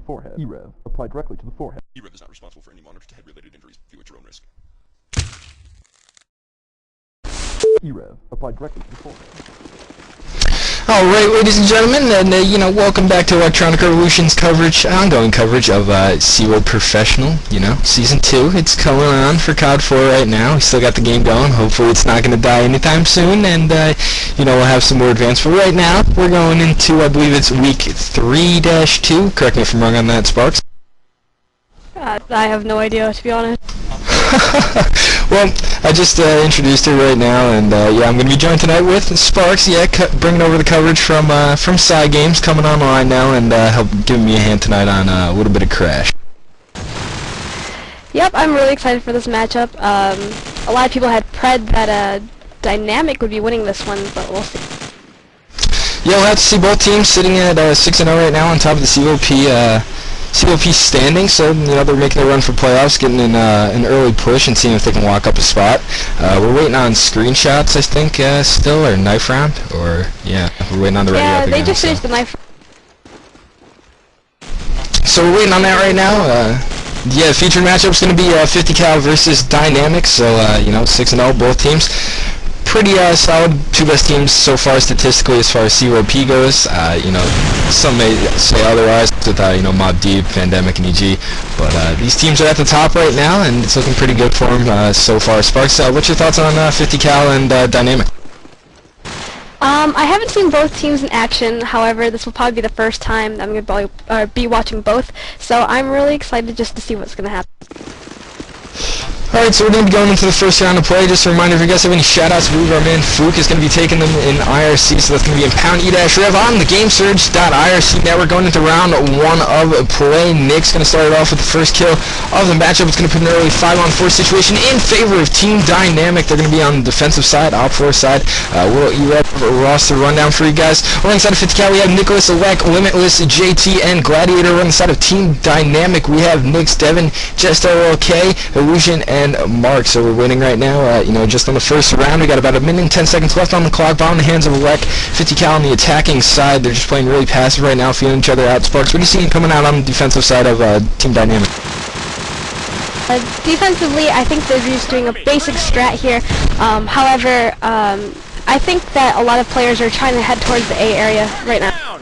forehead. E-rev. Applied directly to the forehead. e-rev is not responsible for any monitor-to-head related injuries. View at your own risk. E-rev. Applied directly to the forehead. Alright, ladies and gentlemen, and welcome back to Electronic Revolution's coverage, ongoing coverage of CEVO Professional, Season 2. It's coming on for COD 4 right now. We still got the game going. Hopefully it's not going to die anytime soon, and, we'll have some more advanced. But right now, we're going into, I believe it's week 3-2. Correct me if I'm wrong on that, Sparks. I have no idea, to be honest. Well, I just introduced her right now, and I'm going to be joined tonight with Sparks. Bringing over the coverage from Side Games, coming online now, and help giving me a hand tonight on a little bit of Crash. Yep, I'm really excited for this matchup. A lot of people had pred that Dynamic would be winning this one, but we'll see. Yeah, we'll have to see both teams sitting at 6-0 right now on top of the COP standing, so they're making a run for playoffs, getting an early push and seeing if they can lock up a spot. We're waiting on screenshots, I think, still, or knife round, or we're waiting on the ready up again. Yeah, they just finished the knife. So we're waiting on that right now. The featured matchup's going to be 50 cal versus Dynamic, so 6-0 both teams. Pretty solid, two best teams so far statistically as far as COP goes. Some may say otherwise with Mob Deep, Pandemic, and EG, but these teams are at the top right now, and it's looking pretty good for them so far. Sparks, what's your thoughts on 50 cal and Dynamic? I haven't seen both teams in action. However, this will probably be the first time I'm going to be watching both, so I'm really excited just to see what's going to happen. Alright, so we're going to be going into the first round of play. Just a reminder, if you guys have any shoutouts, I believe our man Fook is going to be taking them in IRC, so that's going to be in #E-rev on the GameSurge.irc network. Going into round 1 of play. Nick's going to start it off with the first kill of the matchup. It's going to put an early 5-on-4 situation in favor of Team Dynamic. They're going to be on the defensive side, Op4 side. Little e-rev roster rundown for you guys. Alongside of 50 cal, we have Nicholas, Alec, Limitless, JT, and Gladiator. On the side of Team Dynamic, we have Nix, Devin, Just LLK, Illusion, and Mark. So we're winning right now, just on the first round. We got about a minute and 10 seconds left on the clock. Ball in the hands of Alec. 50 cal on the attacking side. They're just playing really passive right now, feeling each other out. Sparks, what do you see coming out on the defensive side of Team Dynamic? Defensively, I think they're just doing a basic strat here. However, I think that a lot of players are trying to head towards the A area right now.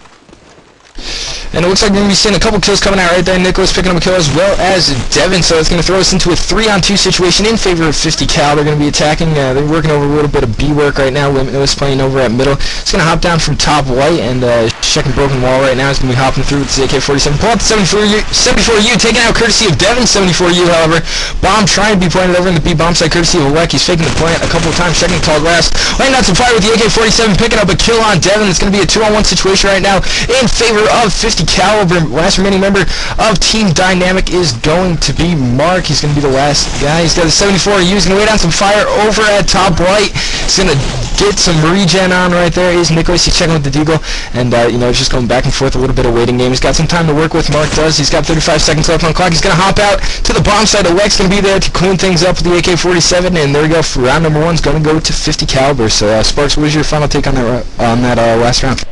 And it looks like we're going to be seeing a couple kills coming out right there. Nicholas picking up a kill as well as Devin, so it's going to throw us into a 3-on-2 situation in favor of 50 cal. They're going to be attacking, they're working over a little bit of B work right now. Limitless playing over at middle. It's going to hop down from top white and checking broken wall right now. It's going to be hopping through with the AK-47. Pull out the 74U, taken out courtesy of Devin. 74U, however. Bomb trying to be planted over in the B bomb side courtesy of Alec. He's faking the plant a couple of times, checking tall grass. Laying out some fire with the AK-47, picking up a kill on Devin. It's going to be a 2-on-1 situation right now in favor of 50 caliber. Last remaining member of Team Dynamic is going to be Mark. He's going to be the last guy. He's got a 74U. He's going to lay down some fire over at top right. He's going to get some regen on right there. Is Nicholas. He's checking with the deagle, and he's just going back and forth, a little bit of waiting game. He's got some time to work with. Mark does. He's got 35 seconds left on the clock. He's going to hop out to the bomb side. Alec's going to be there to clean things up with the AK-47, and there we go. Round number 1 is going to go to 50 caliber. So Sparks, what was your final take on that last round?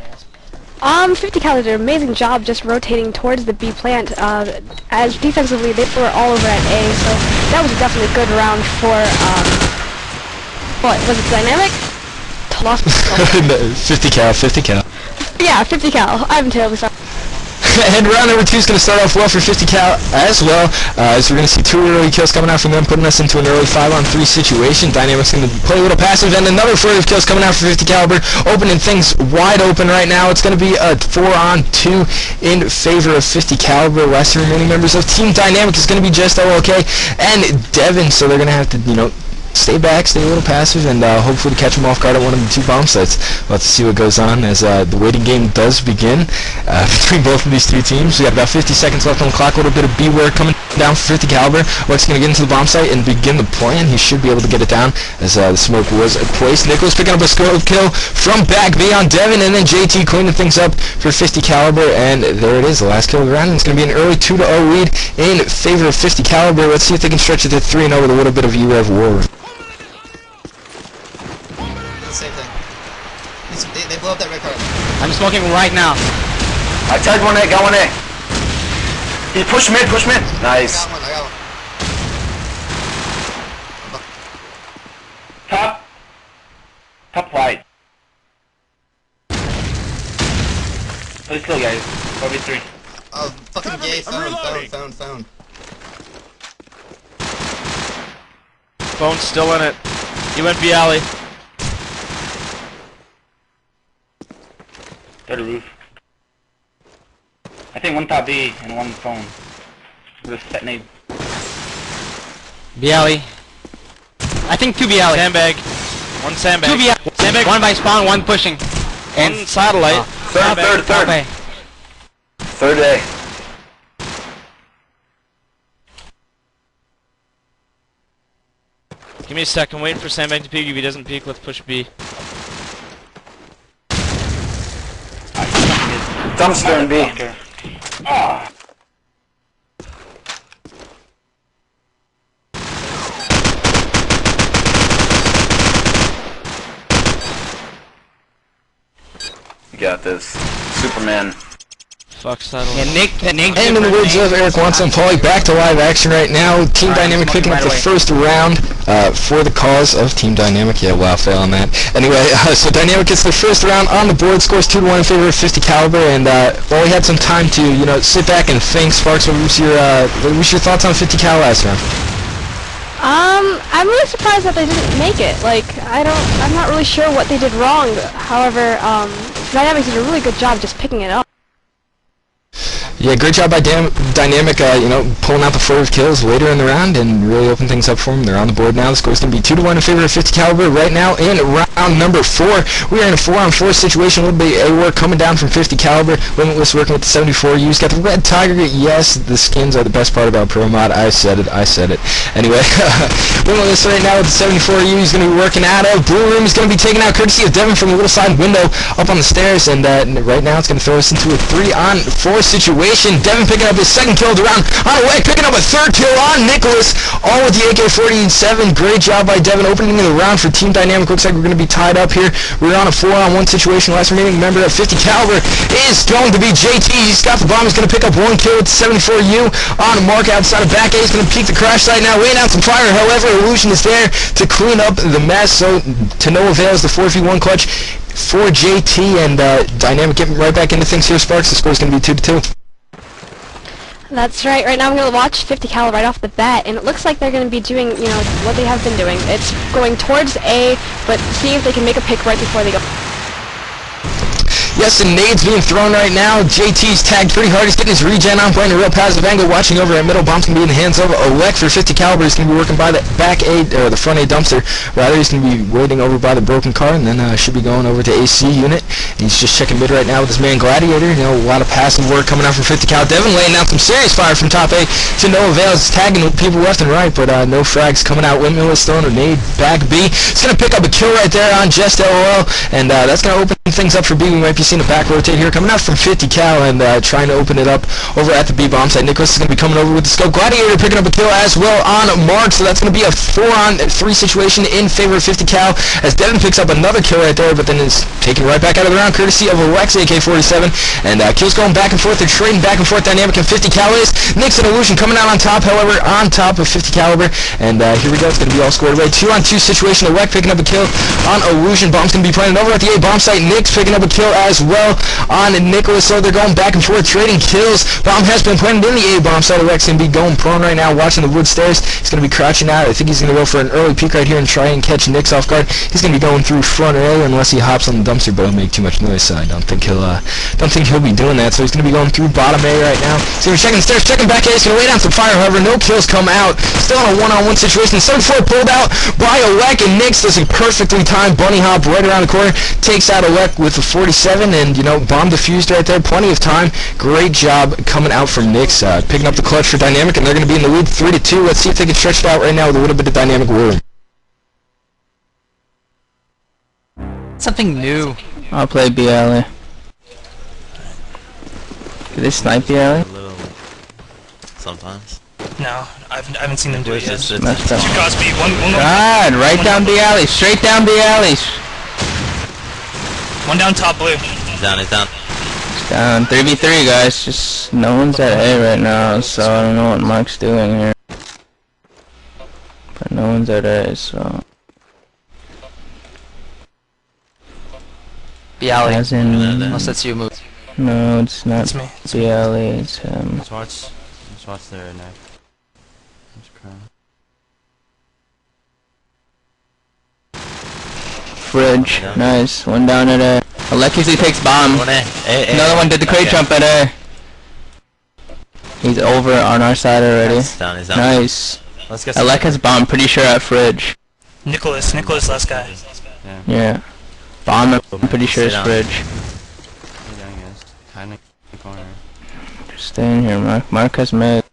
50 cal did an amazing job just rotating towards the B plant. As defensively, they were all over at A, so that was definitely a good round for, what, was it Dynamic? Lost myself. 50 cal. Yeah, 50 cal. I'm terribly sorry. And round number 2 is going to start off well for 50 cal as well, as we're going to see 2 early kills coming out from them, putting us into an early 5-on-3 situation. Dynamic's going to play a little passive, and another flurry of kills coming out for 50 caliber, opening things wide open right now. It's going to be a 4-on-2 in favor of 50 caliber. Last remaining members of Team Dynamic is going to be Just LLK and Devin, so they're going to have to, stay back, stay a little passive, and hopefully catch them off guard at one of the 2 bomb sites. We'll have to see what goes on as the waiting game does begin between both of these 2 teams. We got about 50 seconds left on the clock. A little bit of B work coming down for 50 caliber. Alec's going to get into the bomb site and begin the plan. He should be able to get it down as the smoke was placed. Nicholas picking up a scope kill from back B on Devin, and then JT cleaning things up for 50 caliber, and there it is, the last kill of the round. It's going to be an early 2-0 lead in favor of 50 caliber. Let's see if they can stretch it to 3-0 with a little bit of e-rev war. Same thing. They blow up that red card. I'm smoking right now. I tagged one A, got one A. He push mid, push mid. Nice. I got one. Top right. Please kill, guys. 4v3. Oh, fucking gay. Found. Phone's still in it. He went B alley. Third roof. I think one top B and one phone. With a set nade. B alley. I think 2 B alley. Sandbag. One sandbag. 2 B alley. Sandbag. One by spawn, one pushing. And One satellite. Third. okay. Third A. Give me a second. Waiting for sandbag to peek. If he doesn't peek, let's push B. Dumpster and B. You got this. Superman. Fuck satellite. Yeah, Nick. And in the words of Eric Watson, Paulie, back to live action right now. Team Dynamic picking up the first round for the cause of Team Dynamic. Yeah, wow, fail on that. Anyway, so Dynamic gets the first round on the board, scores 2-1 in favor of 50 caliber, and well, we had some time to, you know, sit back and think. Sparks, what was your thoughts on 50 cal last round? I'm really surprised that they didn't make it. Like, I'm not really sure what they did wrong. However, Dynamic did a really good job just picking it up. Yeah, great job by Dynamic, you know, pulling out the 4 kills later in the round and really open things up for them. They're on the board now. The score's going to be 2-1 in favor of 50 caliber right now in round number 4. We are in a 4-on-4 situation. A little bit of A-work coming down from 50 caliber. Limitless working with the 74 U's. Got the Red Tiger. Yes, the skins are the best part about Pro Mod. I said it. Anyway, Limitless right now with the 74 U. He's going to be working out of Blue Room. He's going to be taken out courtesy of Devin from the little side window up on the stairs. And right now it's going to throw us into a 3-on-4 situation. Devin picking up his second kill of the round on the way, picking up a third kill on Nicholas, all with the AK-47. Great job by Devin opening the round for Team Dynamic. Looks like we're going to be tied up here. We're on a 4-on-1 situation. Last remaining member of 50 caliber is going to be JT. He's got the bomb. He's going to pick up 1 kill with the 74U on a mark outside of back A. He's going to peek the crash site now, laying out some fire. However, Illusion is there to clean up the mess, so to no avail is the 4v1 clutch for JT, and Dynamic getting right back into things here, Sparks. The score's going to be 2-2. That's right. Right now I'm going to watch 50 cal right off the bat, and it looks like they're going to be doing, you know, what they have been doing. It's going towards A, but seeing if they can make a pick right before they go. Yes, and nades being thrown right now. JT's tagged pretty hard. He's getting his regen on, playing a real passive angle, watching over at middle. Bomb's going to be in the hands of Alec for 50 caliber. He's going to be working by the back A, or the front A dumpster. Rather, he's going to be waiting over by the broken car, and then should be going over to AC unit. He's just checking mid right now with his man Gladiator. You know, a lot of passive work coming out from 50 cal. Devin laying down some serious fire from top A to no avail. He's tagging with people left and right, but no frags coming out. Windmill is throwing a nade back B. He's going to pick up a kill right there on Just LOL, and that's going to open things up for B. We might be seeing a back rotate here coming out from 50 cal and trying to open it up over at the B bomb site. Nicholas is going to be coming over with the scope. Gladiator picking up a kill as well on Mark, so that's going to be a 4-on-3 situation in favor of 50 cal as Devin picks up another kill right there, but then is taken right back out of the round courtesy of Alex AK-47, and kills going back and forth. They're trading back and forth. Dynamic and 50 cal is. Nick's and Illusion coming out on top, however, on top of 50 caliber, and here we go. It's going to be all squared away. 2-on-2 situation. Alec picking up a kill on Illusion. Bomb's going to be planted over at the A bomb site. Nick's picking up a kill as well on Nicholas, so they're going back and forth, trading kills. Bomb has been planted in the A-bomb site. Alex going to be going prone right now, watching the wood stairs. He's going to be crouching out. I think he's going to go for an early peek right here and try and catch Nick's off guard. He's going to be going through front A unless he hops on the dumpster, but he'll make too much noise, so I don't think he'll be doing that. So he's going to be going through bottom A right now. So he's checking the stairs, checking back A. He's going to lay down some fire, however, no kills come out. Still in a 1-on-1 situation. 7-4 pulled out by Alec, and Nick's does a perfectly timed bunny hop right around the corner. Takes out Alec with the 47, and, you know, bomb defused right there. Plenty of time. Great job coming out from Nick's, picking up the clutch for Dynamic, and they're going to be in the lead 3-2. Let's see if they can stretch it out right now with a little bit of Dynamic willing. Something new. I'll play B alley. Do they snipe B alley? A little. Sometimes. No, I haven't seen them do it yet. Messed up. Two cars B, one God, right down B alley, straight down B alley. down top blue. He's down, he's down. Down 3v3, guys. Just no one's at A right now, so I don't know what Mark's doing here. But no one's at A, so. B alley. As in, Unless that's you move. no, it's not It's me. BLE, it's him. Let's watch their neck. Let's cry. Fridge, Yeah. nice. One down at A. Alexi takes bomb. One A. Another one did the crate jump at A. He's over on our side already. He's down, he's down. Nice. Let's get Alec has bomb, pretty sure at Fridge. Nicholas, last guy. Yeah. Bomb, I'm pretty sure it's Sit down. Fridge. Kinda in the corner. Just stay in here, Mark. Mark has mid.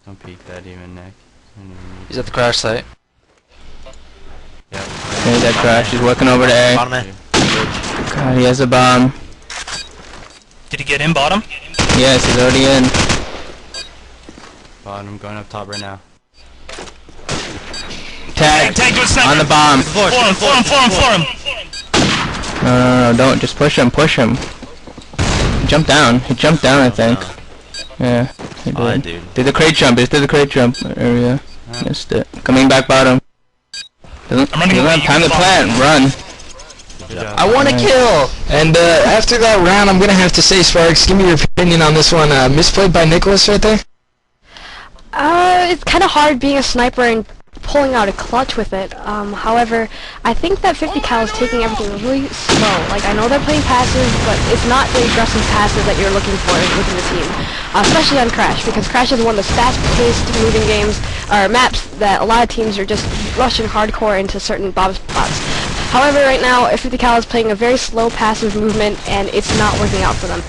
Don't peek that even, Nick. He's at the crash site. Yeah. He's at crash, he's working over to A. Bottom A. God, he has a bomb. Did he get in bottom? Yes, he's already in. Bottom, going up top right now. Tag! Tag to a sniper. On the bomb! For him. No, don't. Just push him, push him. He jumped down. He jumped down, I think. Yeah, he did. Alright, dude. Did the crate jump. He did the crate jump area. Missed it. Coming back bottom. Doesn't I'm running away, have you time to can plant. Run. I want to kill! And after that round, I'm going to have to say, Sparks, give me your opinion on this one. Misplayed by Nicholas right there? It's kind of hard being a sniper and pulling out a clutch with it. However, I think that 50 cal is taking everything really slow. Like, I know they're playing passive, but it's not the aggressive passive that you're looking for within the team. Especially on Crash, because Crash is one of those fast-paced moving games, or maps, that a lot of teams are just rushing hardcore into certain bomb spots. However, right now, 50 cal is playing a very slow passive movement, and it's not working out for them.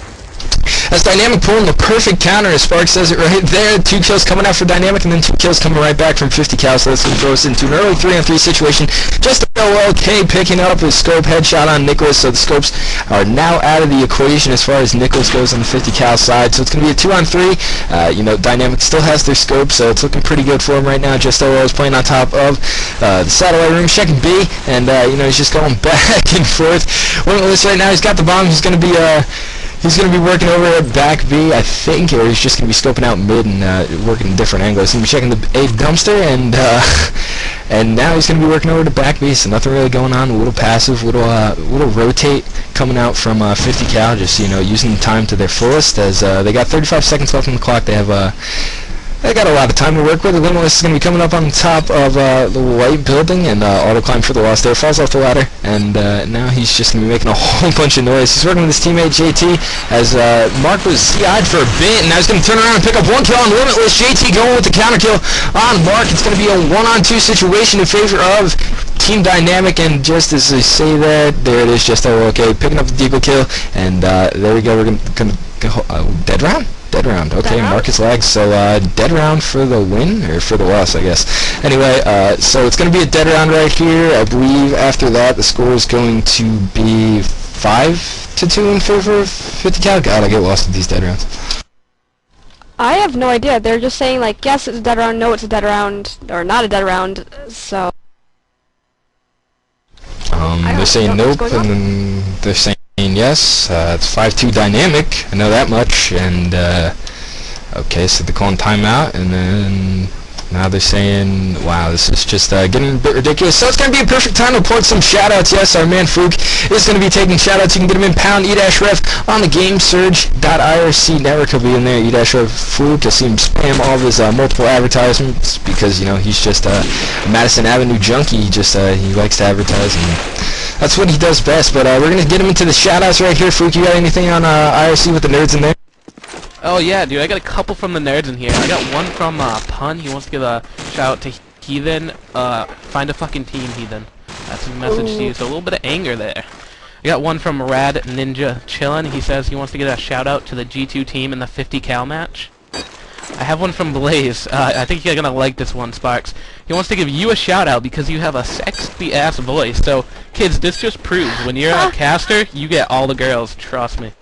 That's Dynamic pulling the perfect counter, as Sparks says it right there. 2 kills coming out for Dynamic, and then 2 kills coming right back from 50 cal, so that's going to throw us into an early 3-on-3 situation. Just okay, picking up his scope headshot on Nicholas, so the scopes are now out of the equation as far as Nicholas goes on the 50 cal side, so it's going to be a 2-on-3. You know, Dynamic still has their scope, so it's looking pretty good for him right now. Just is playing on top of the satellite room, checking B, and you know, he's just going back and forth. Limitless right now, he's got the bomb. He's going to be working over at back B, I think, or he's just going to be scoping out mid and working different angles. He's going to be checking the A dumpster, and now he's going to be working over to back B, so nothing really going on. A little passive, little rotate coming out from 50 cal, just, you know, using the time to their fullest, as they got 35 seconds left on the clock. They got a lot of time to work with. Limitless is going to be coming up on the top of the white building, and auto climb for the loss there. Falls off the ladder, and now he's just going to be making a whole bunch of noise. He's working with his teammate JT, as Mark was CI'd for a bit, and now he's going to turn around and pick up 1 kill on Limitless. JT going with the counter kill on Mark. It's going to be a 1-on-2 situation in favor of Team Dynamic, and just as I say that, there it is. Just okay, picking up the deagle kill, and there we go. We're going to go dead round. Dead round. Okay, Marcus lags, so dead round for the win, or for the loss, I guess. Anyway, so it's going to be a dead round right here. I believe after that the score is going to be 5-2 in favor of 50 cal. God, I get lost with these dead rounds. I have no idea. They're just saying, like, yes, it's a dead round, no, it's a dead round, or not a dead round, so... They're saying nope, and then they're saying yes. It's 5-2 Dynamic, I know that much, and okay, so they're calling timeout, and then now they're saying, wow, this is just getting a bit ridiculous. So it's going to be a perfect time to report some shoutouts. Yes, our man Fook is going to be taking shoutouts. You can get him in pound e-rev on the GameSurge.irc network. He'll be in there, e-rev Fook. You'll see him spam all of his multiple advertisements, because, you know, he's just a Madison Avenue junkie. He just he likes to advertise, and that's what he does best. But we're going to get him into the shoutouts right here. Fook, you got anything on IRC with the nerds in there? Oh yeah, dude, I got a couple from the nerds in here. I got one from Pun. He wants to give a shout out to Heathen. Find a fucking team, Heathen. That's a message to you. So a little bit of anger there. I got one from Rad Ninja Chillin. He says he wants to give a shout out to the G2 team in the 50 cal match. I have one from Blaze. I think you're gonna like this one, Sparks. He wants to give you a shout out because you have a sexy ass voice. So kids, this just proves when you're a caster, you get all the girls. Trust me.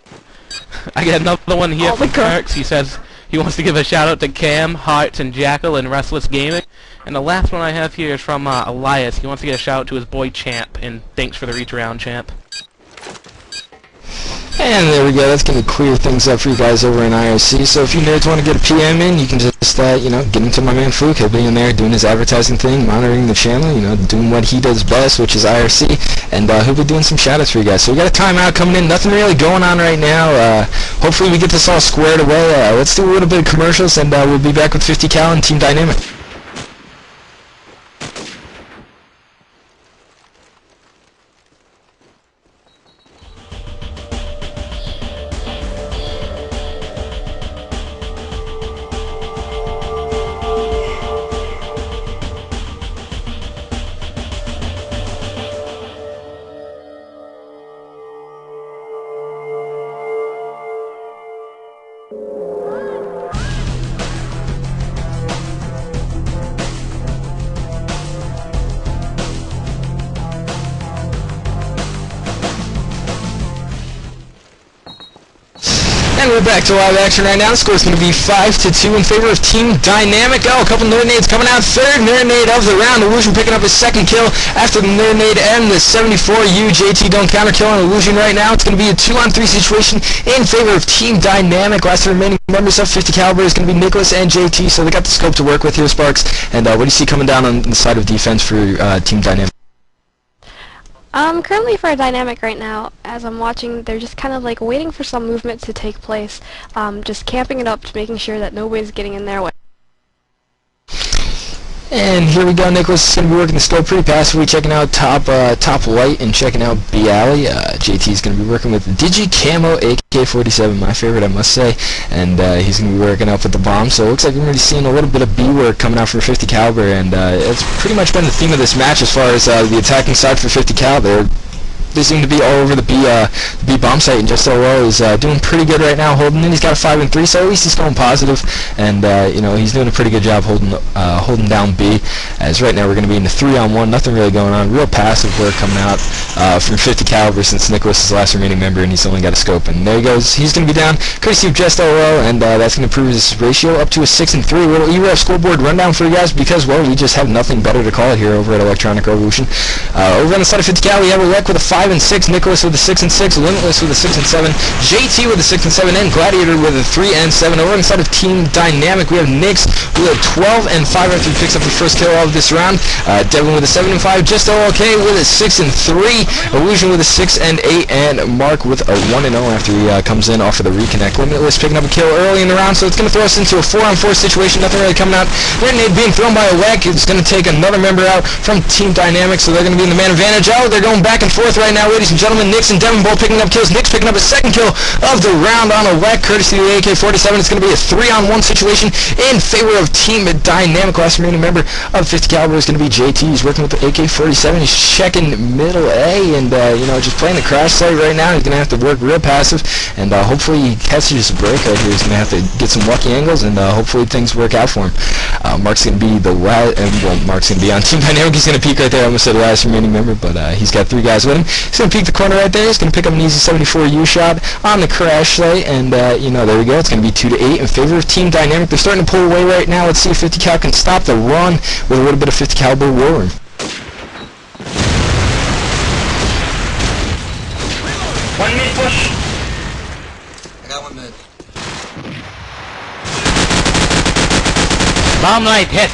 I got another one here from Kirks. He says he wants to give a shout out to Cam, Hearts, and Jackal and Restless Gaming. And the last one I have here is from Elias. He wants to get a shout out to his boy Champ, and thanks for the reach around, Champ. And there we go. That's going to clear things up for you guys over in IRC. So if you nerds want to get a PM in, you can just, you know, get into my man Fluke. He'll be in there doing his advertising thing, monitoring the channel, you know, doing what he does best, which is IRC. And he'll be doing some shoutouts for you guys. So we got a timeout coming in. Nothing really going on right now. Hopefully we get this all squared away. Let's do a little bit of commercials, and we'll be back with 50 Cal and Team Dynamic. And we're back to live action right now. The score is going to be 5-2 in favor of Team Dynamic. Oh, a couple nerd nades coming out. Third nerd nade of the round. Illusion picking up his second kill after the nerd nade and the 74U. JT don't counter kill on Illusion right now. It's going to be a 2-on-3 situation in favor of Team Dynamic. Last remaining members of 50 Caliber is going to be Nicholas and JT, so they got the scope to work with here, Sparks. And what do you see coming down on the side of defense for Team Dynamic? Currently for a Dynamic right now, as I'm watching, they're just kind of like waiting for some movement to take place, just camping it up, just making sure that nobody's getting in their way. And here we go. Nicholas is going to be working the scope pretty passively, checking out top light and checking out B alley. JT is going to be working with Digi Camo AK-47, my favorite, I must say. And he's going to be working up with the bomb. So it looks like we're going to be seeing a little bit of B work coming out for 50 Caliber, and it's pretty much been the theme of this match as far as the attacking side for 50 Caliber. They seem to be all over the B bomb site, and Just LO is doing pretty good right now, holding in. He's got a 5 and 3, so at least he's going positive, and you know, he's doing a pretty good job holding down B. As right now we're going to be in the 3-on-1, nothing really going on, real passive work coming out from 50 Caliber since Nicholas is the last remaining member, and he's only got a scope. And there he goes. He's going to be down, courtesy of Just LO, and that's going to improve his ratio up to a 6 and 3. A little e-rev scoreboard rundown for you guys because, well, we just have nothing better to call it here over at Electronic Revolution. Over on the side of 50 Cal, we have Alec with a 5 and 6, Nicholas with a 6 and 6, Limitless with a 6 and 7, JT with a 6 and 7, and Gladiator with a 3 and 7. Over on the side of Team Dynamic, we have Nix with a 12 and 5 after he picks up the first kill of this round. Devin with a 7 and 5, Just OK with a 6 and 3, Illusion with a 6 and 8, and Mark with a 1 and 0 after he comes in off of the reconnect. Limitless picking up a kill early in the round, so it's going to throw us into a 4-on-4 situation. Nothing really coming out. Grenade being thrown by Alec. It's going to take another member out from Team Dynamic, so they're going to be in the man advantage. Oh, they're going back and forth right now, ladies and gentlemen. Nix and Devin both picking up kills. Nix picking up his second kill of the round on Alec, courtesy of the AK-47. It's going to be a 3-on-1 situation in favor of Team Dynamic. Last remaining member of 50 Caliber is going to be JT. He's working with the AK-47. He's checking middle A, and you know, just playing the crash site right now. He's going to have to work real passive, and hopefully he catches a break right here. He's going to have to get some lucky angles, and hopefully things work out for him. Mark's going to be the last, well, Mark's going to be on Team Dynamic. He's going to peek right there. I almost said the last remaining member, but he's got 3 guys with him. He's going to peek the corner right there. He's going to pick up an easy 74U shot on the crash site, and you know, there we go. It's going to be 2-8 in favor of Team Dynamic. They're starting to pull away right now. Let's see if 50 Cal can stop the run with a little bit of 50 caliber war room. One mid push. I got 1 mid. Bomb light hit.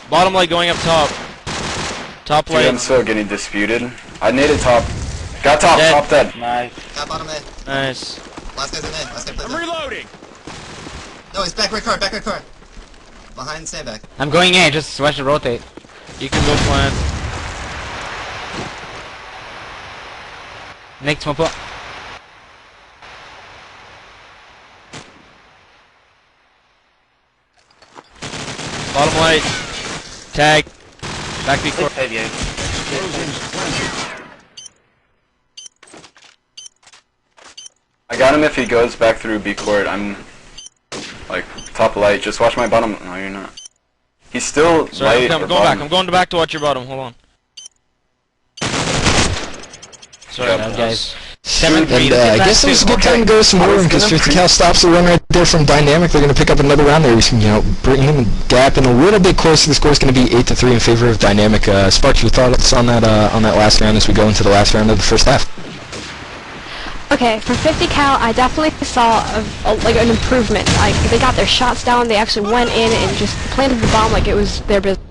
Bottom light going up top. Top Dude, light. I'm still getting disputed. I naded top. Got top, Dead. top dead. Nice. Got bottom A. Nice. Last guy's in A. Last guy plays I'm A. reloading! No, he's back right car, back right car. Behind the sandbag. I'm going in, just watch it rotate. You can go plant. Next one. Bottom light. Tag. Back B court. I got him if he goes back through B court. I'm like top light. Just watch my bottom. No, you're not. He's still Sorry, light. I'm going back. I'm going back to watch your bottom. Hold on. Sorry, Yep. that Guys. 7-3. And I guess it was a good time to go with some more because 50 cal stops the run right there from Dynamic. They're going to pick up another round there. Bringing the gap in a little bit closer. The score's going to be 8-3 in favor of Dynamic. Sparks, your thoughts on that last round as we go into the last round of the first half? Okay, for 50 cal, I definitely saw like an improvement. Like they got their shots down. They actually went in and just planted the bomb like it was their business.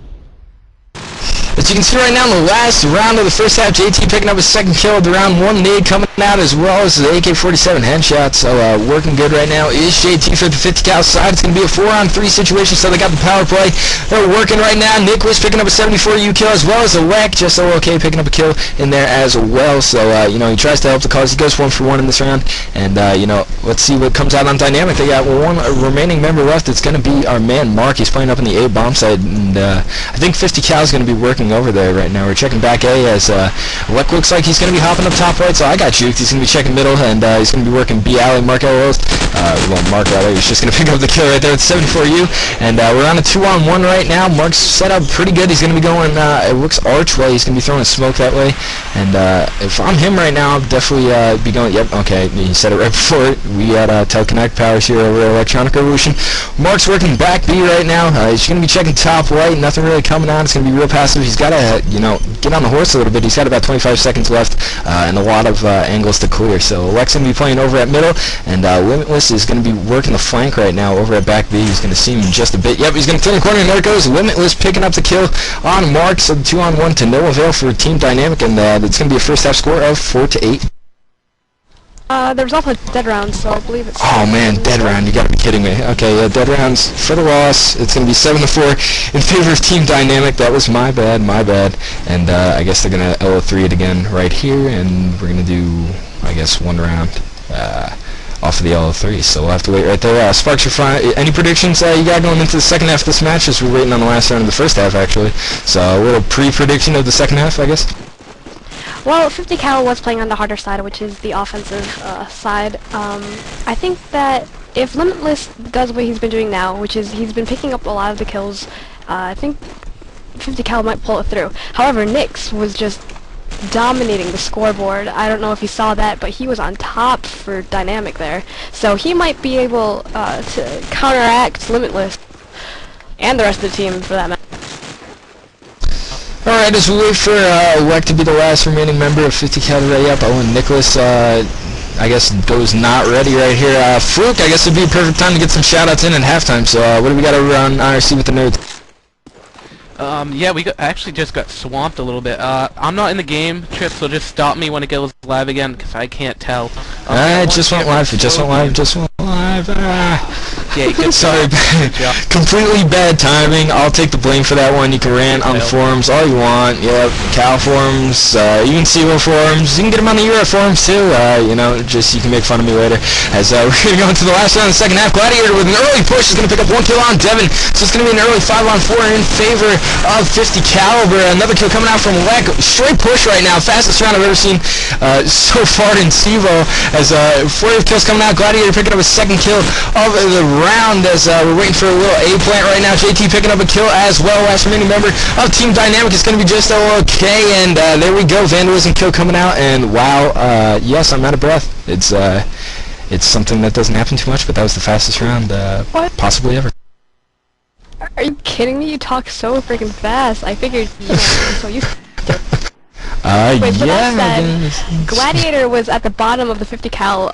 As you can see right now in the last round of the first half, JT picking up his second kill of the round, 1 nade coming out as well as the AK-47 headshot. So working good right now is JT for the 50 cal side. It's going to be a 4-on-3 situation, so they got the power play. They're working right now. Nicholas picking up a 74U kill as well as Alec, just okay picking up a kill in there as well. So, he tries to help the cause. He goes 1 for 1 in this round. And, let's see what comes out on Dynamic. They got one remaining member left. It's going to be our man Mark. He's playing up in the A bomb side. And I think 50 cal is going to be working over there right now. We're checking back A as Alec looks like he's going to be hopping up top right. So I got juked. He's going to be checking middle. And he's going to be working B alley. Mark Mark rather. He's just going to pick up the kill right there with 74U. And we're on a 2-on-1 right now. Mark's set up pretty good. He's going to be going, it looks archway. He's going to be throwing smoke that way. And if I'm him right now, I'll definitely be going, yep, okay, he said it right before. We got Teleconnect powers here over Electronic Revolution. Mark's working back B right now. He's going to be checking top right. Nothing really coming on. It's going to be real passive. He's got to, get on the horse a little bit. He's got about 25 seconds left and a lot of angles to clear. So Alex going to be playing over at middle. And Limitless is going to be working the flank right now over at back B. He's going to see him in just a bit. Yep, he's going to turn the corner, and there it goes. Limitless picking up the kill on Mark. So the 2-on-1 to no avail for Team Dynamic, and it's going to be a first half score of 4-8. There was also a dead round, so I believe it's... Oh man, dead round, you gotta be kidding me. Okay, yeah, dead rounds for the loss. It's gonna be 7-4 in favor of Team Dynamic. That was my bad. And I guess they're gonna LO3 it again right here, and we're gonna do, I guess, 1 round off of the LO3, so we'll have to wait right there. Sparks, any predictions you got going into the second half of this match, as we're waiting on the last round of the first half, actually. So a little pre-prediction of the second half, I guess. Well, 50 cal was playing on the harder side, which is the offensive side. I think that if Limitless does what he's been doing now, which is he's been picking up a lot of the kills, I think 50 cal might pull it through. However, Nyx was just dominating the scoreboard. I don't know if you saw that, but he was on top for Dynamic there. So he might be able to counteract Limitless and the rest of the team for that matter. Alright, as we wait for Alec to be the last remaining member of 50 cal to ready up, Owen Nicholas, I guess, goes not ready right here. Fluke, I guess, would be a perfect time to get some shoutouts in at halftime. So what do we got over on IRC with the nerds? Yeah, actually just got swamped a little bit. I'm not in the game, Trip, so just stop me when it goes live again, because I can't tell. It just went live. Yeah, sorry, completely bad timing. I'll take the blame for that one. You can rant on the forums all you want. Yep, Cal forums, even CEVO forums. You can get them on the e-rev forums too. Just you can make fun of me later. As we're going to go into the last round of the second half. Gladiator with an early push is going to pick up 1 kill on Devin. So it's going to be an early 5-on-4 in favor of 50 caliber. Another kill coming out from Alec. Straight push right now. Fastest round I've ever seen so far in CEVO. As 40 kills coming out. Gladiator picking up a second kill of the round as we're waiting for a little A plant right now. JT picking up a kill as well. Last remaining member of Team Dynamic is going to be just okay. And there we go. Vandalism kill coming out. And wow, yes, I'm out of breath. It's something that doesn't happen too much, but that was the fastest round possibly ever. Are you kidding me? You talk so freaking fast. I figured you're so used to it. Wait, but that said, Gladiator was at the bottom of the 50 cal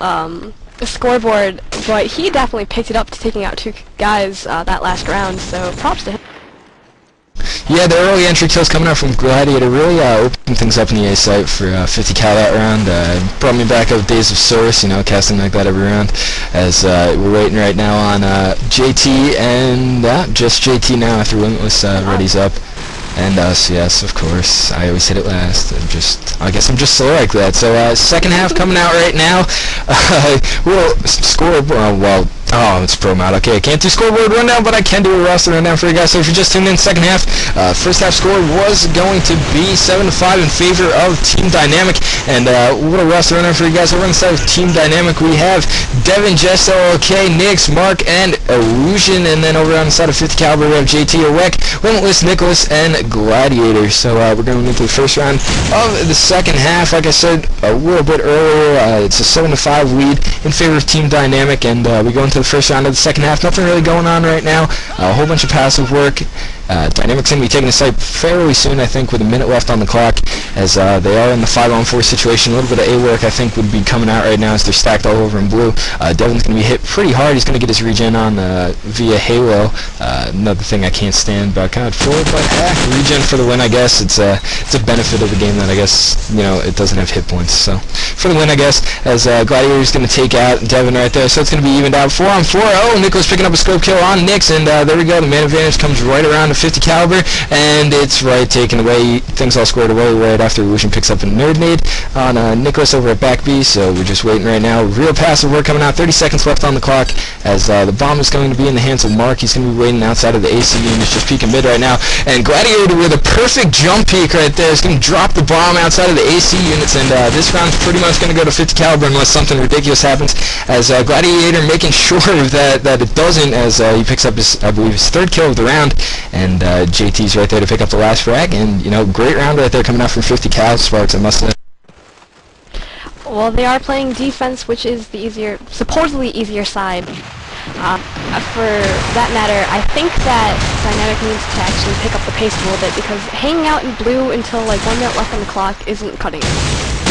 scoreboard, but he definitely picked it up to taking out 2 guys that last round, so props to him. Yeah, the early entry kills coming out from Gladiator really opened things up in the A site for 50 cal that round. Brought me back of Days of Source, casting like that every round. As we're waiting right now on JT, and just JT now after Limitless readies up. And us, yes, of course. I always hit it last. I guess I'm just so like that. So second half coming out right now. We'll score, Oh, it's pro mod. Okay, I can't do scoreboard rundown, but I can do a roster rundown for you guys. So if you're just tuned in, second half, first half score was going to be 7-5 in favor of Team Dynamic. And what a roster rundown for you guys. Over on the side of Team Dynamic, we have Devin, Jess, OK, Nix, Mark, and Illusion. And then over on the side of 50 caliber, we have JT, Owek, Limitless, Nicholas, and Gladiator. So we're going into the first round of the second half. Like I said a little bit earlier, it's a 7-5 lead in favor of Team Dynamic, and we go into the first round of the second half. Nothing really going on right now. A whole bunch of passive work. Dynamic's going to be taking a site fairly soon, I think, with a minute left on the clock, as they are in the 5-on-4 situation. A little bit of A work, I think, would be coming out right now as they're stacked all over in blue. Devin's going to be hit pretty hard. He's going to get his regen on via Halo. Another thing I can't stand, but kind of forward, but regen for the win, I guess. It's a benefit of the game that I guess, you know, it doesn't have hit points. So for the win, I guess, as Gladiator's going to take out Devin right there. So it's going to be evened out 4-on-4. Oh, Nicholas picking up a scope kill on Nix, and there we go. The man advantage comes right around to 50 caliber, and it's right taken away. Things all squared away right after Illusion picks up a nerd nade on Nicholas over at back B. So we're just waiting right now. Real passive work coming out. 30 seconds left on the clock, as the bomb is going to be in the hands of Mark. He's going to be waiting outside of the AC units, just peeking mid right now. And Gladiator with a perfect jump peek right there is going to drop the bomb outside of the AC units, and this round's pretty much going to go to 50 caliber unless something ridiculous happens, as Gladiator making sure that it doesn't, as he picks up his, I believe, his third kill of the round, and JT's right there to pick up the last frag. And, you know, great round right there coming out from 50 cal. Sparks, I must say. Well, they are playing defense, which is the easier, supposedly easier side. For that matter, I think that Dynamic needs to actually pick up the pace a little bit, because hanging out in blue until like 1 minute left on the clock isn't cutting it.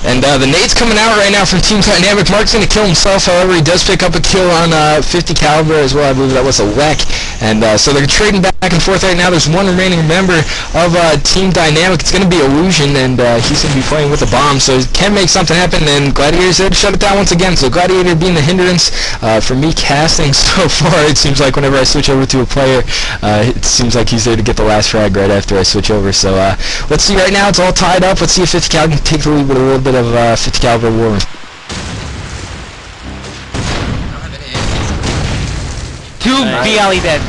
And the nade's coming out right now from Team Dynamic. Mark's going to kill himself, however, he does pick up a kill on 50 caliber as well. I believe that was a Wek. And so they're trading back and forth right now. There's one remaining member of Team Dynamic. It's going to be Illusion, and he's going to be playing with a bomb, so he can make something happen, and Gladiator's there to shut it down once again. So Gladiator being the hindrance for me casting so far. It seems like whenever I switch over to a player, it seems like he's there to get the last frag right after I switch over. So let's see right now. It's all tied up. Let's see if 50 cal can take the lead with a little bit of 50 caliber war. Two BLE dead.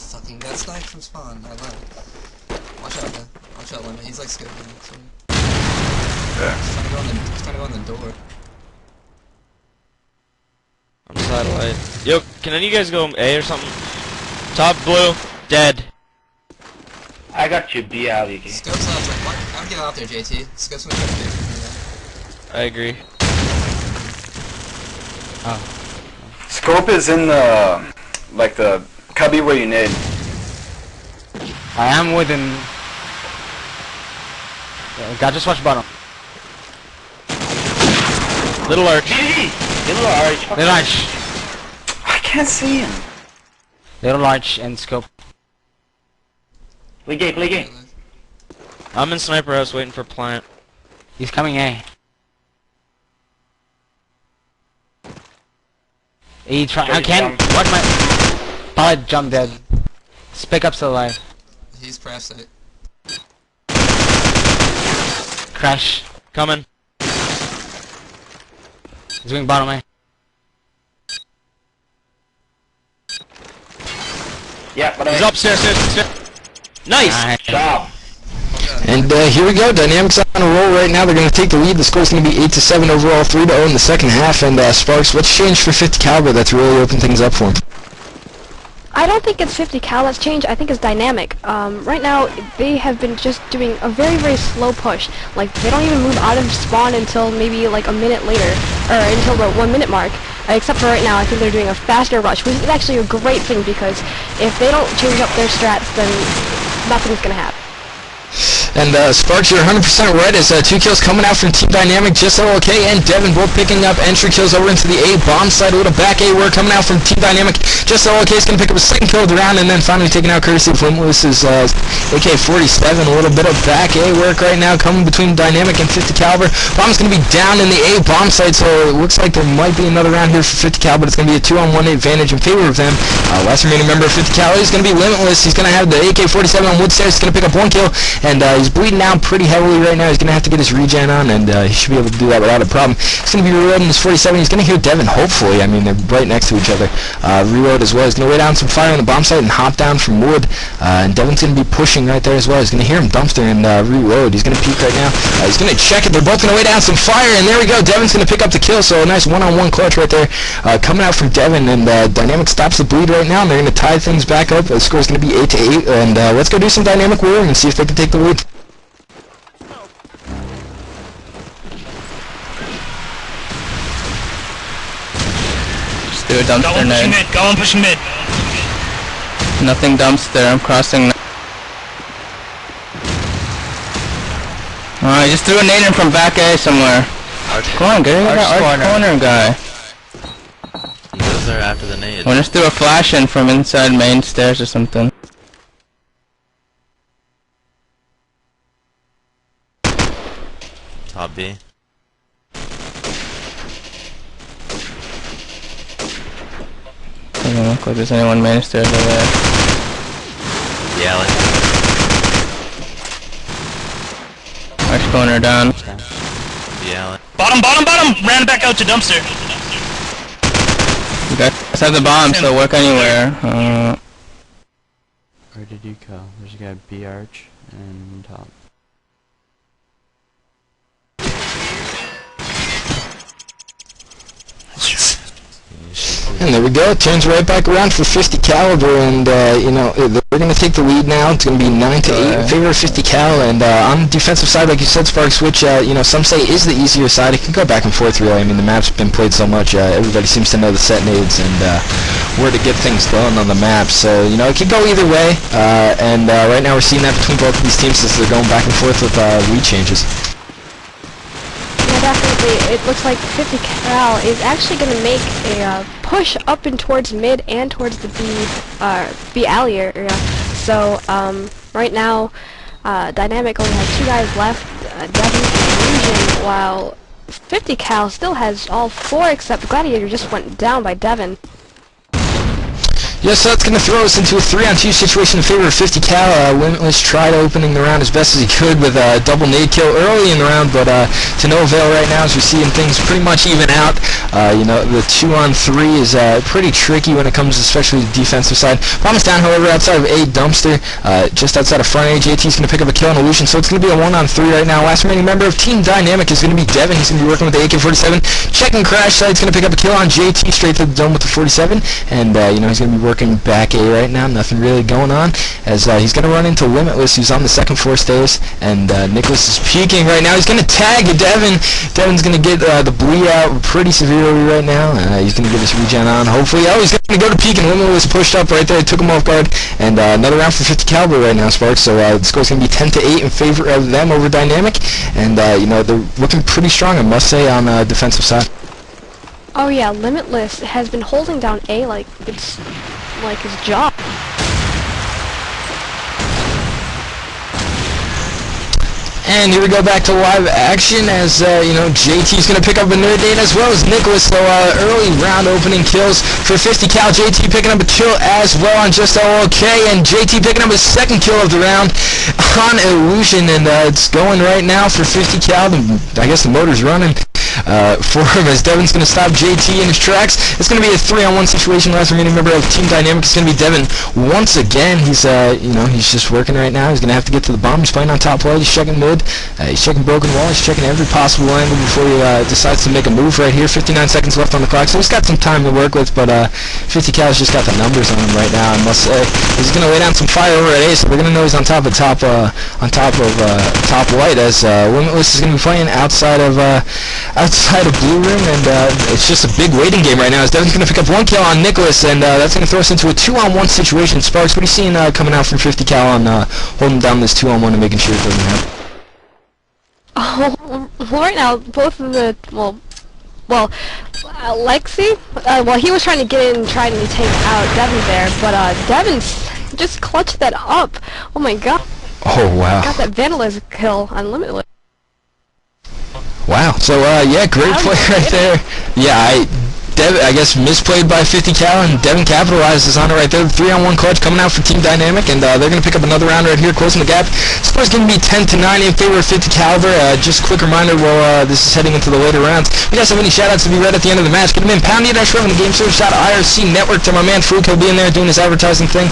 Fucking that snipe from spawn. I lied. Watch out, man. Watch out, Lemon. He's like scared. Yeah. He's trying to go on the door. I'm satellite. Yo, can any of you guys go A or something? Top blue, dead. I got you, BLE. Scope's out there. I'm getting out there, JT. Scope's gonna try to do. I agree. Scope is in the, like, the cubby where you need. I am within. God, just watch bottom. Little arch. Little arch. Little arch. I can't see him. Little arch and scope. Play game. I'm in sniper house waiting for plant. He's coming A. He try. I can't. Watch my. Pilot jump dead. Spick up still alive. He's crash site. Crash. Coming. He's going bottom A. Yeah, but He's upstairs. Nice. Job. And here we go. Dynamics on a roll right now. They're going to take the lead. The score's going to be 8-7 overall, 3-0 in the second half. And Sparks, what's changed for 50 caliber that's really opened things up for him? I don't think it's 50 cal that's changed. I think it's Dynamic. Right now, they have been just doing a very, very slow push. Like, they don't even move out of spawn until maybe like a minute later, or until the 1 minute mark. Except for right now, I think they're doing a faster rush, which is actually a great thing, because if they don't change up their strats, then nothing's gonna happen. And Sparks, you're 100% right, as 2 kills coming out from Team Dynamic, just OK and Devin both picking up entry kills over into the A bomb side. A little back A work coming out from Team Dynamic. Just OK is going to pick up a second kill of the round, and then finally taking out courtesy of Limitless's AK-47. A little bit of back A work right now coming between Dynamic and 50 caliber. Bomb's going to be down in the A bomb side, so it looks like there might be another round here for 50 cal, but it's going to be a 2-on-1 advantage in favor of them. Last remaining member of 50 cal is going to be Limitless. He's going to have the AK-47 on wood stairs. He's going to pick up 1 kill, and he's bleeding out pretty heavily right now. He's going to have to get his regen on, and he should be able to do that without a problem. He's going to be reloading his 47. He's going to hear Devin, hopefully. I mean, they're right next to each other. Reload as well. He's going to lay down some fire on the bomb site and hop down from wood. And Devin's going to be pushing right there as well. He's going to hear him dumpster and reload. He's going to peek right now. He's going to check it. They're both going to lay down some fire, and there we go. Devin's going to pick up the kill, so a nice one-on-one clutch right there coming out from Devin, and Dynamic stops the bleed right now, and they're going to tie things back up. The score's going to be 8-8, and let's go do some Dynamic warring and see if they can take the lead. Just do a dumpster nade. Go on pushing mid. Nothing dumpster, I'm crossing. Alright, just threw a nade in from back A somewhere. Come on, get that corner guy. He goes there after the nade. I just threw a flash in from inside main stairs or something. Top B. Doesn't look like there's anyone main stairs over there. The alley. Arch corner down. The alley. Bottom! Ran back out to dumpster. You guys have the bomb, so work anywhere. Where did you go? There's a guy B arch and top. And there we go. It turns right back around for 50 caliber, and you know, they're going to take the lead now. It's going to be 9-8 in favor of 50 cal, and on the defensive side, like you said, Sparks, which you know, some say is the easier side. It can go back and forth really. I mean, the map's been played so much, everybody seems to know the set nades and where to get things done on the map. So you know, it could go either way, and right now we're seeing that between both of these teams as they're going back and forth with lead changes. Yeah, definitely. It looks like 50 cal is actually going to make a push up and towards mid and towards the B alley area. So right now, Dynamic only has 2 guys left, Devin and Illusion, while 50 cal still has all 4 except Gladiator just went down by Devin. Yes, so that's going to throw us into a 3-on-2 situation in favor of 50 cal. Limitless tried opening the round as best as he could with a double nade kill early in the round, but to no avail right now as we're seeing things pretty much even out. You know, the 2-on-3 is pretty tricky when it comes especially to the defensive side. Bomb is down, however, outside of A dumpster, just outside of front A. JT's going to pick up a kill on Illusion, so it's going to be a 1-on-3 right now. Last remaining member of Team Dynamic is going to be Devin. He's going to be working with the AK-47. Checking crash side, he's going to pick up a kill on JT straight to the dome with the 47, and you know, he's going to be working back A right now, nothing really going on, as he's going to run into Limitless, who's on the second floor stairs, and Nicholas is peeking right now. He's going to tag Devin. Devin's going to get the bleed out pretty severely right now. He's going to get his regen on, hopefully. Oh, he's going to go to peek, and Limitless pushed up right there, took him off guard, and another round for 50 caliber right now, Sparks, so the score's going to be 10-8 in favor of them over Dynamic, and you know, they're looking pretty strong, I must say, on the defensive side. Oh yeah, Limitless has been holding down A like it's like his job. And here we go back to live action as, you know, JT's going to pick up a nerd date as well as Nicholas. So early round opening kills for 50 cal. JT picking up a kill as well on Just OK, and JT picking up his second kill of the round on Illusion, and it's going right now for 50 cal. I guess the motor's running for him as Devin's going to stop JT in his tracks. It's going to be a 3-on-1 situation. Last remaining member of Team Dynamic is going to be Devin once again. He's, you know, he's just working right now. He's going to have to get to the bomb. He's playing on top right. He's checking mid. He's checking broken wall. He's checking every possible angle before he decides to make a move right here. 59 seconds left on the clock, so he's got some time to work with, but 50 cal's just got the numbers on him right now, I must say. He's going to lay down some fire over at A, so we're going to know he's on top white, as Limitless is going to be playing outside of blue room, and it's just a big waiting game right now, as Devin's going to pick up 1 kill on Nicholas, and that's going to throw us into a 2-on-1 situation. Sparks, what are you seeing coming out from 50 cal on holding down this 2-on-1 and making sure it doesn't happen? Oh, right now, both of the, Lexi, well, he was trying to get in and trying to take out Devin there, but Devin's just clutched that up. Oh my god. Oh, wow. Got that Vandalism kill on Limitless. Wow. So, yeah, great play right there. Yeah, I guess misplayed by 50 cal, and Devin capitalizes on it right there. 3-on-1 clutch coming out for Team Dynamic, and they're going to pick up another round right here, closing the gap. Score's going to be 10-9 in favor of 50 caliber. Just a quick reminder while this is heading into the later rounds. If you guys have any shoutouts to be read at the end of the match, get them in. Pound-Rev on the game service. Shout out IRC Network to my man Farouk. He'll be in there doing his advertising thing.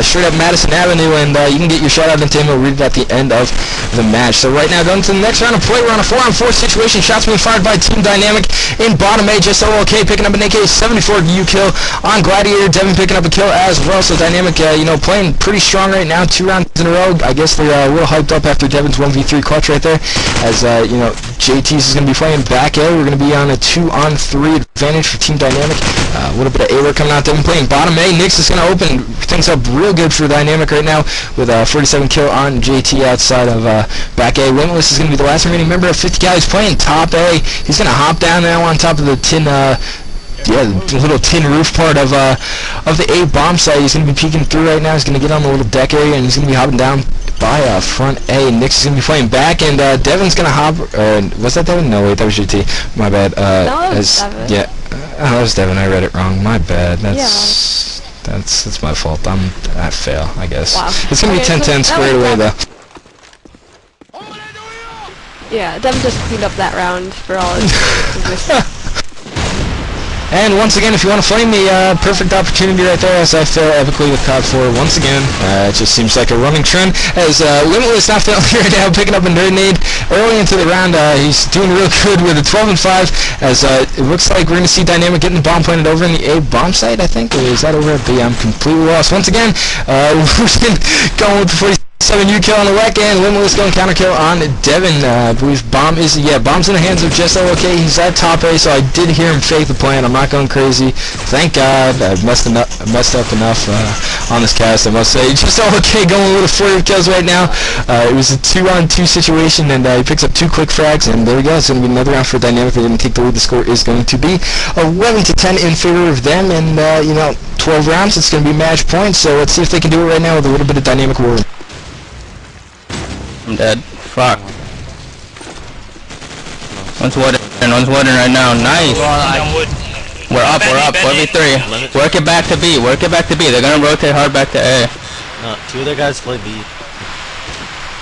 Straight up Madison Avenue, and you can get your shout out into him. We'll read it at the end of the match. So right now, going to the next round of play, we're on a 4-on-4 situation. Shots being fired by Team Dynamic in bottom A. Just OK picking up an AK-74 U kill on Gladiator. Devin picking up a kill as well. So Dynamic, playing pretty strong right now. 2 rounds in a row. I guess they're a little hyped up after Devin's 1v3 clutch right there. As JT's is going to be playing back A. We're going to be on a 2-on-3 advantage for Team Dynamic. A little bit of A-work coming out. Devin playing bottom A. Nix is going to open things up real good for Dynamic right now with a 47 kill on JT outside of back A. Limitless is going to be the last remaining member of 50 cal. He's playing top A. He's going to hop down now on top of the tin, the little tin roof part of the A bomb site. He's going to be peeking through right now. He's going to get on the little deck area, and he's going to be hopping down by front A. Nix is going to be playing back, and Devin's going to hop. Was that Devin? No, wait, that was JT. My bad. That was Devin. Yeah, that was Devin. I read it wrong. My bad. That's my fault. I fail, I guess. Wow. It's going to be 10-10 squared away, though. Yeah, Devin just cleaned up that round for all his And once again, if you want to flame me, perfect opportunity right there as I fail epically with COD4 once again. It just seems like a running trend as Limitless not failing right now, picking up a nerd nade early into the round. He's doing real good with a 12-5 as it looks like we're going to see Dynamic getting the bomb planted over in the A bomb site, I think. Or is that over at B? I'm completely lost. Once again, Lucian going with the 47 U kill on the wreck, and Limitless going counter kill on Devin. I believe bomb's in the hands of Just OK. He's at top A, so I did hear him fake the plan. I'm not going crazy. Thank God. I've messed up enough on this cast, I must say. Just OK going with a 40 kills right now. It was a 2-on-2 situation, and he picks up 2 quick frags, and there we go. It's going to be another round for Dynamic. They're going to take the lead. The score is going to be 11-10 in favor of them, and 12 rounds. It's going to be match points, so let's see if they can do it right now with a little bit of Dynamic war. I'm dead. Fuck. One's wooden right now. Nice. We're up. 4v3. Work it back to B. They're gonna rotate hard back to A. No, 2 of their guys play B.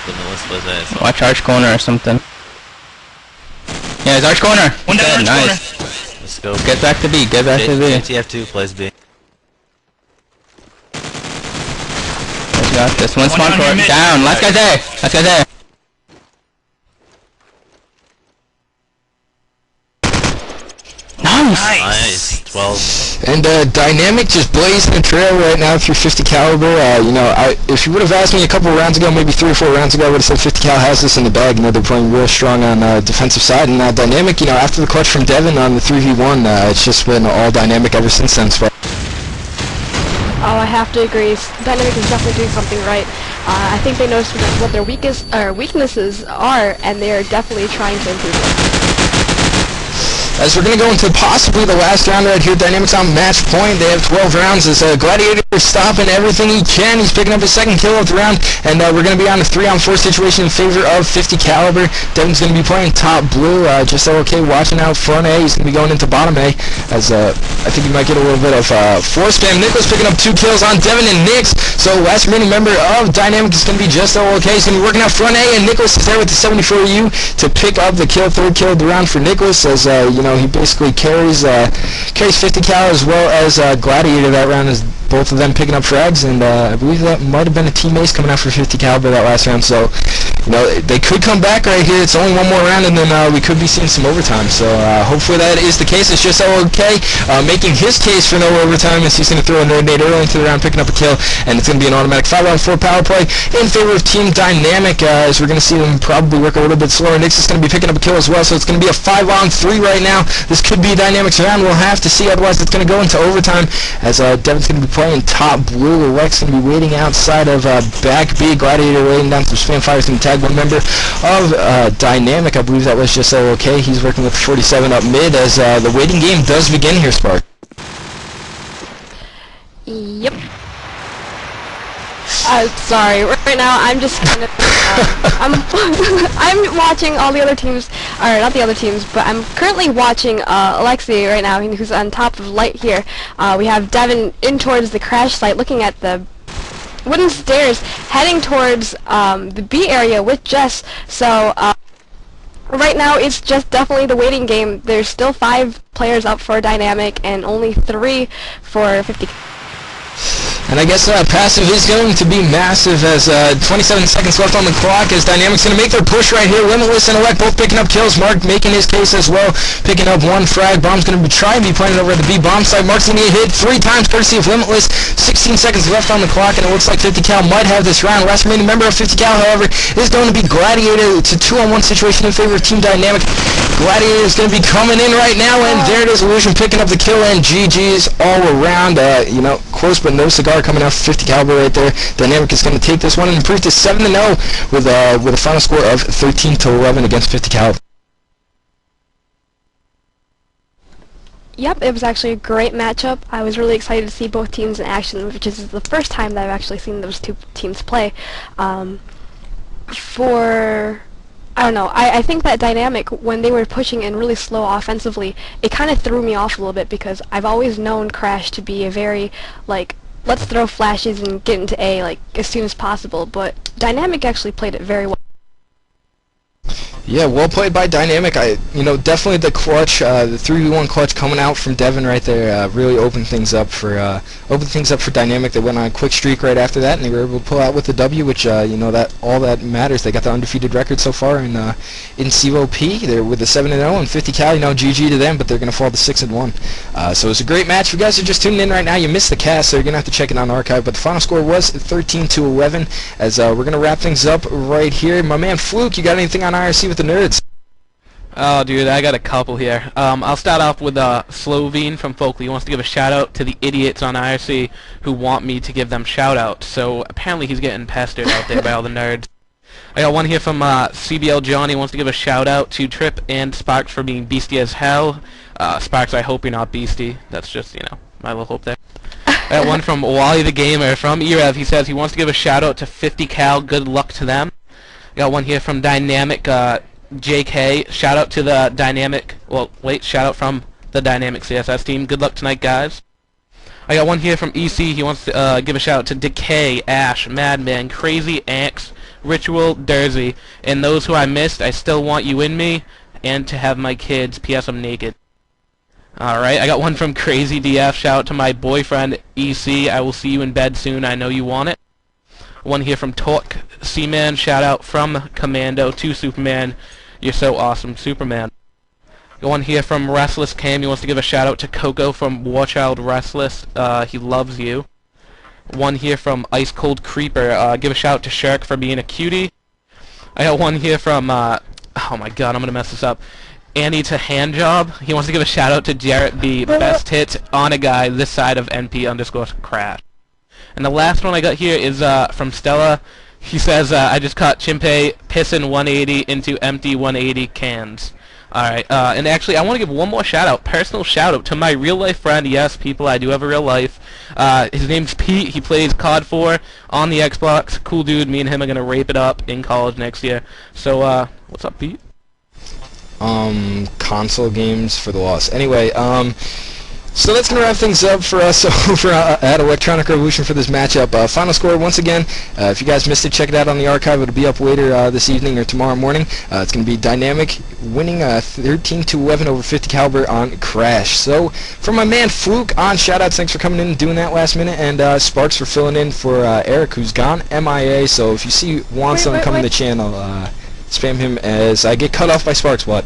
The Melissa plays A. So. Watch arch corner or something. Yeah, it's arch corner. One down, nice. Corner. Let's go. Get back to B. JTF2 plays B. Got this one spawn court down. Last guy's there. Nice. 12. And Dynamic just blazing a trail right now through 50 caliber. If you would have asked me a couple of rounds ago, maybe 3 or 4 rounds ago, I would have said 50 cal has this in the bag. They're playing real strong on defensive side, and Dynamic, after the clutch from Devin on the 3v1, it's just been all Dynamic ever since then. Oh, I have to agree. Dynamic is definitely doing something right. I think they noticed what their weaknesses are, and they are definitely trying to improve it. As we're going to go into possibly the last round right here, Dynamics on match point. They have 12 rounds as Gladiator is stopping everything he can. He's picking up his 2nd kill of the round, and we're going to be on a 3-on-4 situation in favor of 50 caliber. Devin's going to be playing top blue. Just OK watching out front A. He's going to be going into bottom A as I think he might get a little bit of force spam. Nicholas picking up 2 kills on Devin and Nix. So last remaining member of Dynamic is going to be Just OK. He's going to be working out front A, and Nicholas is there with the 74U to pick up the kill. 3rd kill of the round for Nicholas as he basically carries 50 cal as well as Gladiator that round, as both of them picking up frags, and I believe that might have been a team ace coming out for 50 caliber that last round. So they could come back right here. It's only one more round, and then we could be seeing some overtime. So hopefully that is the case. It's Just OK making his case for no overtime as he's going to throw a nerd nade early into the round, picking up a kill, and it's going to be an automatic 5-on-4 power play in favor of Team Dynamic, as we're going to see them probably work a little bit slower. Nix is going to be picking up a kill as well, so it's going to be a 5-on-3 right now. This could be Dynamic's round. We'll have to see. Otherwise, it's going to go into overtime as Devin's going to be playing top blue. Lex going to be waiting outside of back B. Gladiator waiting down some spam fires from tag one member of Dynamic. I believe that was Just OK. He's working with 47 up mid as the waiting game does begin here, Spark. Yep. Sorry. Right now, I'm just kind of. I'm watching all the other teams, or not the other teams, but I'm currently watching Alexi right now, who's on top of light here. We have Devin in towards the crash site, looking at the wooden stairs, heading towards the B area with Jess. So right now, it's just definitely the waiting game. There's still 5 players up for Dynamic and only 3 for 50. And I guess passive is going to be massive as 27 seconds left on the clock as Dynamic's going to make their push right here. Limitless and Elect both picking up kills. Mark making his case as well, picking up 1 frag. Bomb's going to try and be planted over at the B bomb site. Mark's going to get hit 3 times courtesy of Limitless. 16 seconds left on the clock, and it looks like 50 cal might have this round. Last remaining member of 50 cal, however, is going to be Gladiator. It's a 2-on-1 situation in favor of Team Dynamic. Gladiator is going to be coming in right now, and there it is. Illusion picking up the kill, and GG's all around. You know, close but no cigar coming out for 50 caliber right there. Dynamic is going to take this one and improve to 7-0 with a final score of 13-11 against 50 cal. Yep, it was actually a great matchup. I was really excited to see both teams in action, which is the first time that I've actually seen those 2 teams play. I don't know, I think that Dynamic, when they were pushing in really slow offensively, it kind of threw me off a little bit because I've always known Crash to be a very, like, let's throw flashes and get into A, like, as soon as possible, but Dynamic actually played it very well. Yeah, well played by Dynamic. You know, definitely the clutch, the 3v1 clutch coming out from Devin right there, really opened things up for Dynamic. They went on a quick streak right after that, and they were able to pull out with the W, which you know, that all that matters. They got the undefeated record so far in CVOP. They're with a 7-0 and 50 cal. You know, GG to them, but they're gonna fall to 6-1. So it's a great match. If you guys are just tuning in right now, you missed the cast, so you're gonna have to check it on archive. But the final score was 13-11. As we're gonna wrap things up right here. My man Fluke, you got anything on IRC with the nerds? Oh, dude, I got a couple here. I'll start off with Slovene from Folkley. He wants to give a shout-out to the idiots on IRC who want me to give them shout-outs. So apparently he's getting pestered out there by all the nerds. I got one here from CBL Johnny. Wants to give a shout-out to Trip and Sparks for being beastie as hell. Sparks, I hope you're not beastie. That's just, you know, my little hope there. I got one from Wally the Gamer from e-rev. He says he wants to give a shout-out to 50 cal. Good luck to them. I got one here from Dynamic JK. Shout out to the Dynamic. Well, wait. Shout out from the Dynamic CSS team. Good luck tonight, guys. I got one here from EC. He wants to give a shout out to Decay, Ash, Madman, Crazy, Axe, Ritual, Dersey, and those who I missed. I still want you in me, and to have my kids. P.S. I'm naked. Alright, I got one from Crazy DF. Shout out to my boyfriend EC. I will see you in bed soon. I know you want it. One here from Torque Seaman. Shout out from Commando to Superman. You're so awesome, Superman. One here from Restless Cam. He wants to give a shout out to Coco from Warchild Restless. He loves you. One here from Ice Cold Creeper. Give a shout out to Shirk for being a cutie. I got one here from oh my god, I'm gonna mess this up. Annie to Handjob. He wants to give a shout out to Jarrett B. Best hit on a guy this side of NP_crash. And the last one I got here is from Stella. He says, I just caught Chimpe pissing 180 into empty 180 cans. Alright, and actually I want to give one more shout-out, personal shout-out to my real-life friend. Yes, people, I do have a real life. His name's Pete. He plays COD4 on the Xbox. Cool dude. Me and him are going to rape it up in college next year. So, what's up, Pete? Console games for the loss. Anyway, so that's going to wrap things up for us over at Electronic Revolution for this matchup. Final score, once again, if you guys missed it, check it out on the archive. It'll be up later this evening or tomorrow morning. It's going to be Dynamic winning 13-11 over 50 caliber on Crash. So, for my man Fluke on shoutouts, thanks for coming in and doing that last minute, and Sparks for filling in for Eric, who's gone MIA. So if you see Wanson come in the channel, spam him as I get cut off by Sparks. What?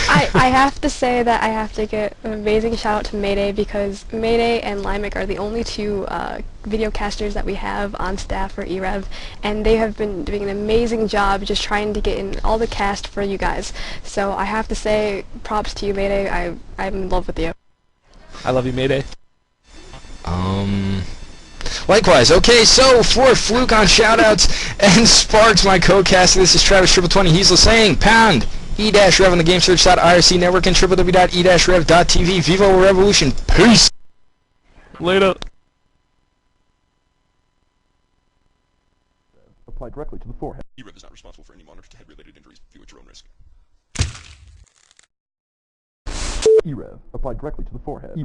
I have to say that I have to give an amazing shout out to Mayday, because Mayday and Limek are the only 2 video casters that we have on staff for e-rev, and they have been doing an amazing job just trying to get in all the cast for you guys. So I have to say props to you, Mayday. I'm in love with you. I love you, Mayday. Likewise. Okay, so for Fluke on shoutouts and Sparks, my co-caster, this is Travis 2020. He's saying pound e-rev on the GameSearch.irc network and www.e-rev.tv. Vivo Revolution. Peace. Later. applied directly to the forehead. e-rev is not responsible for any monitor to head-related injuries. View at your own risk. e-rev applied directly to the forehead.